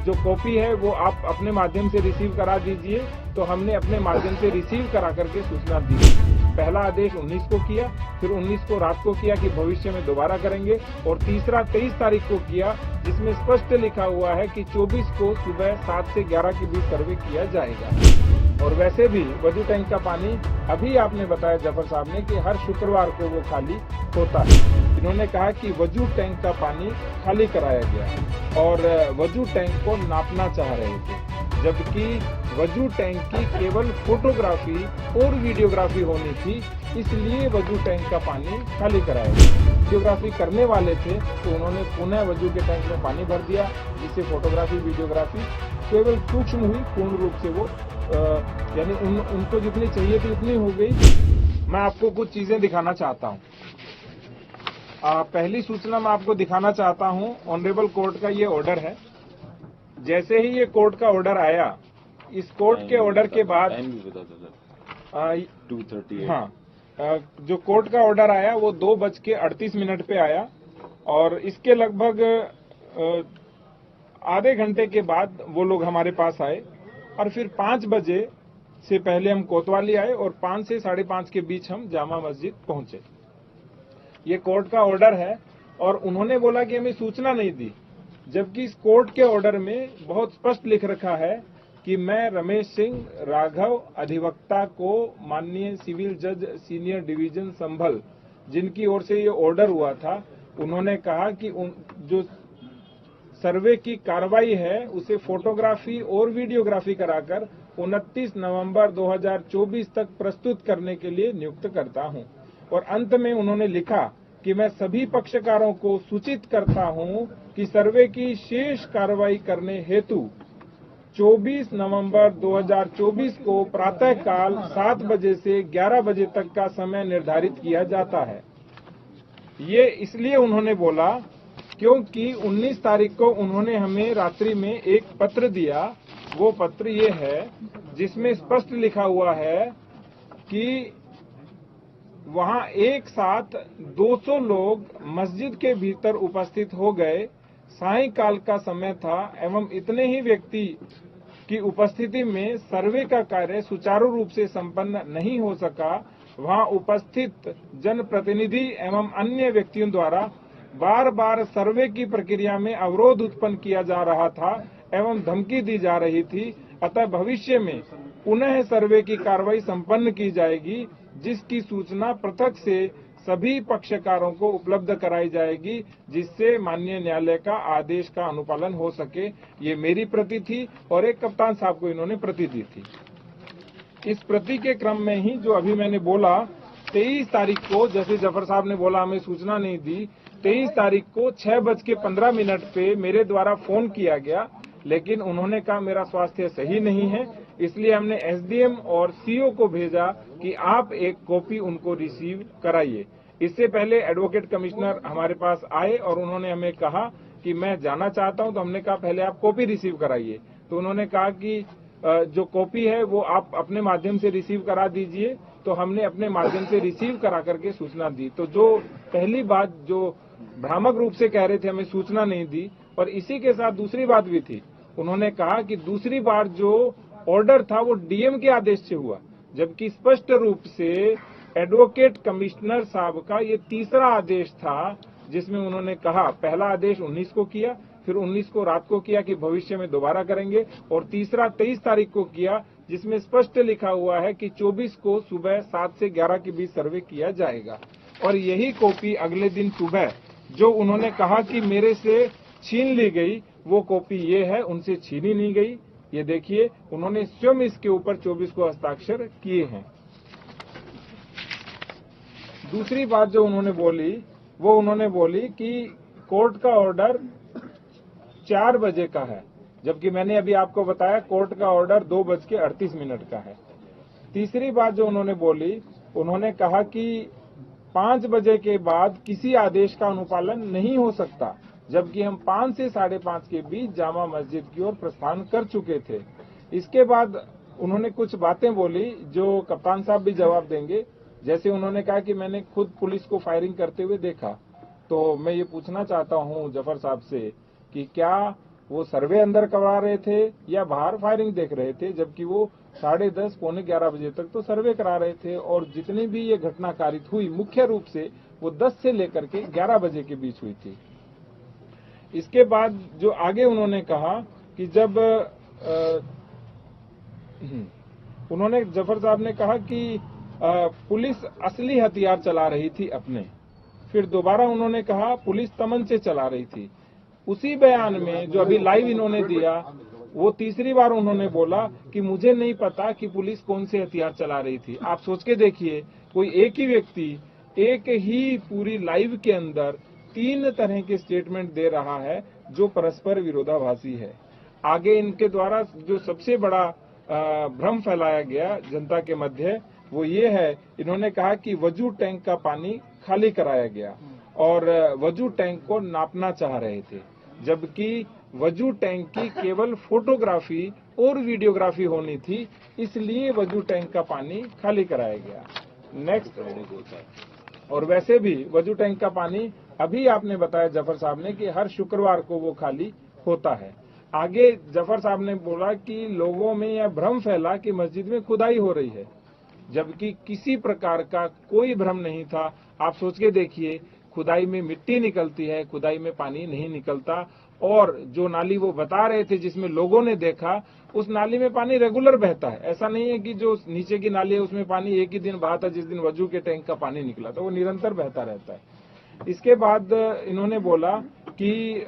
जो कॉपी है वो आप अपने माध्यम से रिसीव करा दीजिए। तो हमने अपने माध्यम से रिसीव करा करके सूचना दी। पहला आदेश 19 को किया, फिर 19 को रात को किया कि भविष्य में दोबारा करेंगे, और तीसरा 23 तारीख को किया, जिसमें स्पष्ट लिखा हुआ है कि 24 को सुबह 7 से 11 के बीच सर्वे किया जाएगा। और वैसे भी वजू टैंक का पानी अभी आपने बताया जफर साहब ने कि हर शुक्रवार को वो खाली होता है। इन्होंने कहा कि वजू टैंक का पानी खाली कराया गया और वजू टैंक को नापना चाह रहे थे, जबकि वजू टैंक की केवल फोटोग्राफी और वीडियोग्राफी होनी थी, इसलिए वजू टैंक का पानी खाली कराया गया। वीडियोग्राफी करने वाले थे तो उन्होंने पुनः वजू के टैंक में पानी भर दिया, जिससे फोटोग्राफी वीडियोग्राफी केवल सूक्ष्म हुई, पूर्ण रूप से वो यानी उनको जितनी चाहिए थी उतनी हो गई। मैं आपको कुछ चीजें दिखाना चाहता हूँ। पहली सूचना मैं आपको दिखाना चाहता हूँ, ऑनरेबल कोर्ट का ये ऑर्डर है। जैसे ही ये कोर्ट का ऑर्डर आया, इस कोर्ट के ऑर्डर के बाद 2:38 हाँ, जो कोर्ट का ऑर्डर आया वो 2:38 पे आया, और इसके लगभग आधे घंटे के बाद वो लोग हमारे पास आए, और फिर 5 बजे से पहले हम कोतवाली आए और 5 से 5:30 के बीच हम जामा मस्जिद पहुंचे। ये कोर्ट का ऑर्डर है और उन्होंने बोला कि हमें सूचना नहीं दी, जबकि इस कोर्ट के ऑर्डर में बहुत स्पष्ट लिख रखा है कि मैं रमेश सिंह राघव अधिवक्ता को माननीय सिविल जज सीनियर डिवीजन संभल, जिनकी ओर से ये ऑर्डर हुआ था, उन्होंने कहा कि जो सर्वे की कार्रवाई है उसे फोटोग्राफी और वीडियोग्राफी कराकर 29 नवंबर 2024 तक प्रस्तुत करने के लिए नियुक्त करता हूं। और अंत में उन्होंने लिखा कि मैं सभी पक्षकारों को सूचित करता हूं कि सर्वे की शेष कार्रवाई करने हेतु 24 नवंबर 2024 को प्रातःकाल 7 बजे से 11 बजे तक का समय निर्धारित किया जाता है। ये इसलिए उन्होंने बोला क्योंकि 19 तारीख को उन्होंने हमें रात्रि में एक पत्र दिया। वो पत्र ये है जिसमें स्पष्ट लिखा हुआ है कि वहां एक साथ 200 लोग मस्जिद के भीतर उपस्थित हो गए, सायंकाल का समय था एवं इतने ही व्यक्ति की उपस्थिति में सर्वे का कार्य सुचारू रूप से संपन्न नहीं हो सका। वहां उपस्थित जनप्रतिनिधि एवं अन्य व्यक्तियों द्वारा बार बार सर्वे की प्रक्रिया में अवरोध उत्पन्न किया जा रहा था एवं धमकी दी जा रही थी। अतः भविष्य में पुनः सर्वे की कार्रवाई संपन्न की जाएगी, जिसकी सूचना पृथक से सभी पक्षकारों को उपलब्ध कराई जाएगी, जिससे माननीय न्यायालय का आदेश का अनुपालन हो सके। ये मेरी प्रति थी और एक कप्तान साहब को इन्होंने प्रति दी थी। इस प्रति के क्रम में ही जो अभी मैंने बोला, 23 तारीख को जैसे जफर साहब ने बोला हमें सूचना नहीं दी, 23 तारीख को 6:15 पे मेरे द्वारा फोन किया गया, लेकिन उन्होंने कहा मेरा स्वास्थ्य सही नहीं है, इसलिए हमने एसडीएम और सीओ को भेजा कि आप एक कॉपी उनको रिसीव कराइए। इससे पहले एडवोकेट कमिश्नर हमारे पास आए और उन्होंने हमें कहा कि मैं जाना चाहता हूं, तो हमने कहा पहले आप कॉपी रिसीव कराइए। तो उन्होंने कहा कि जो कॉपी है वो आप अपने माध्यम से रिसीव करा दीजिए। तो हमने अपने माध्यम से रिसीव करा करके सूचना दी। तो जो पहली बात जो भ्रामक रूप से कह रहे थे हमें सूचना नहीं दी, और इसी के साथ दूसरी बात भी थी। उन्होंने कहा कि दूसरी बार जो ऑर्डर था वो डीएम के आदेश से हुआ, जबकि स्पष्ट रूप से एडवोकेट कमिश्नर साहब का ये तीसरा आदेश था, जिसमें उन्होंने कहा पहला आदेश 19 को किया, फिर 19 को रात को किया कि भविष्य में दोबारा करेंगे, और तीसरा 23 तारीख को किया, जिसमें स्पष्ट लिखा हुआ है कि 24 को सुबह 7 से 11 के बीच सर्वे किया जाएगा। और यही कॉपी अगले दिन सुबह जो उन्होंने कहा कि मेरे से छीन ली गई, वो कॉपी ये है, उनसे छीनी नहीं गई। ये देखिए, उन्होंने स्वयं इसके ऊपर 24 को हस्ताक्षर किए हैं। दूसरी बात जो उन्होंने बोली, वो उन्होंने बोली कि कोर्ट का ऑर्डर 4 बजे का है, जबकि मैंने अभी आपको बताया कोर्ट का ऑर्डर 2:38 का है। तीसरी बात जो उन्होंने बोली, उन्होंने कहा कि 5 बजे के बाद किसी आदेश का अनुपालन नहीं हो सकता, जबकि हम 5 से 5:30 के बीच जामा मस्जिद की ओर प्रस्थान कर चुके थे। इसके बाद उन्होंने कुछ बातें बोली जो कप्तान साहब भी जवाब देंगे। जैसे उन्होंने कहा कि मैंने खुद पुलिस को फायरिंग करते हुए देखा। तो मैं ये पूछना चाहता हूं जफर साहब से कि क्या वो सर्वे अंदर करवा रहे थे या बाहर फायरिंग देख रहे थे, जबकि वो 10:30 पौने 11 बजे तक तो सर्वे करा रहे थे। और जितनी भी ये घटना कारित हुई मुख्य रूप से वो 10 से लेकर के 11 बजे के बीच हुई थी। इसके बाद जो आगे उन्होंने कहा कि जब उन्होंने जफर साहब ने कहा कि पुलिस असली हथियार चला रही थी अपने। फिर दोबारा उन्होंने कहा पुलिस तमंचे चला रही थी। उसी बयान में जो अभी लाइव इन्होंने दिया, वो तीसरी बार उन्होंने बोला कि मुझे नहीं पता कि पुलिस कौन से हथियार चला रही थी। आप सोच के देखिए, कोई एक ही व्यक्ति एक ही पूरी लाइव के अंदर 3 तरह के स्टेटमेंट दे रहा है जो परस्पर विरोधाभासी है। आगे इनके द्वारा जो सबसे बड़ा भ्रम फैलाया गया जनता के मध्य वो ये है, इन्होंने कहा कि वजू टैंक का पानी खाली कराया गया और वजू टैंक को नापना चाह रहे थे, जबकि वजू टैंक की केवल फोटोग्राफी और वीडियोग्राफी होनी थी, इसलिए वजू टैंक का पानी खाली कराया गया। नेक्स्ट, और वैसे भी वजू टैंक का पानी अभी आपने बताया जफर साहब ने कि हर शुक्रवार को वो खाली होता है। आगे जफर साहब ने बोला कि लोगों में यह भ्रम फैला कि मस्जिद में खुदाई हो रही है, जबकि किसी प्रकार का कोई भ्रम नहीं था। आप सोच के देखिए, खुदाई में मिट्टी निकलती है, खुदाई में पानी नहीं निकलता। और जो नाली वो बता रहे थे जिसमें लोगों ने देखा, उस नाली में पानी रेगुलर बहता है। ऐसा नहीं है कि जो नीचे की नाली है उसमें पानी एक ही दिन बहा था, जिस दिन वजू के टैंक का पानी निकला था, वो निरंतर बहता रहता है। इसके बाद इन्होंने बोला कि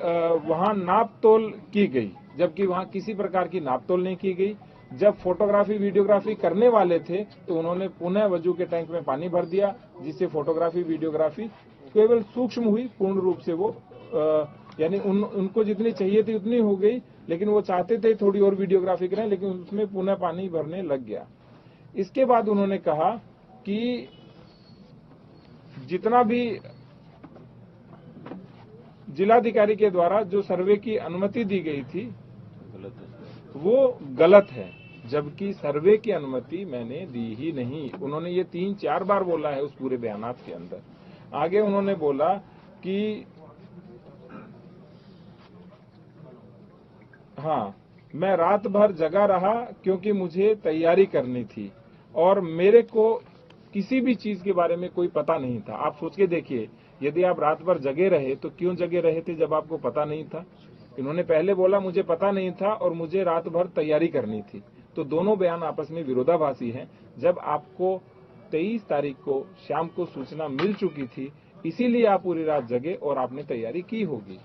वहां नाप तोल की गई, जबकि वहां किसी प्रकार की नाप तोल नहीं की गई। जब फोटोग्राफी वीडियोग्राफी करने वाले थे तो उन्होंने पुनः वजू के टैंक में पानी भर दिया, जिससे फोटोग्राफी वीडियोग्राफी केवल सूक्ष्म हुई, पूर्ण रूप से वो यानी उनको जितनी चाहिए थी उतनी हो गई, लेकिन वो चाहते थे थोड़ी और वीडियोग्राफी करें, लेकिन उसमें पुनः पानी भरने लग गया। इसके बाद उन्होंने कहा कि जितना भी जिलाधिकारी के द्वारा जो सर्वे की अनुमति दी गई थी वो गलत है, जबकि सर्वे की अनुमति मैंने दी ही नहीं। उन्होंने ये 3-4 बार बोला है उस पूरे बयानात के अंदर। आगे उन्होंने बोला कि हाँ, मैं रात भर जगा रहा क्योंकि मुझे तैयारी करनी थी और मेरे को किसी भी चीज के बारे में कोई पता नहीं था। आप सोच के देखिए, यदि आप रात भर जगे रहे तो क्यों जगे रहे थे जब आपको पता नहीं था? इन्होंने पहले बोला मुझे पता नहीं था और मुझे रात भर तैयारी करनी थी, तो दोनों बयान आपस में विरोधाभासी हैं। जब आपको 23 तारीख को शाम को सूचना मिल चुकी थी, इसीलिए आप पूरी रात जगे और आपने तैयारी की होगी।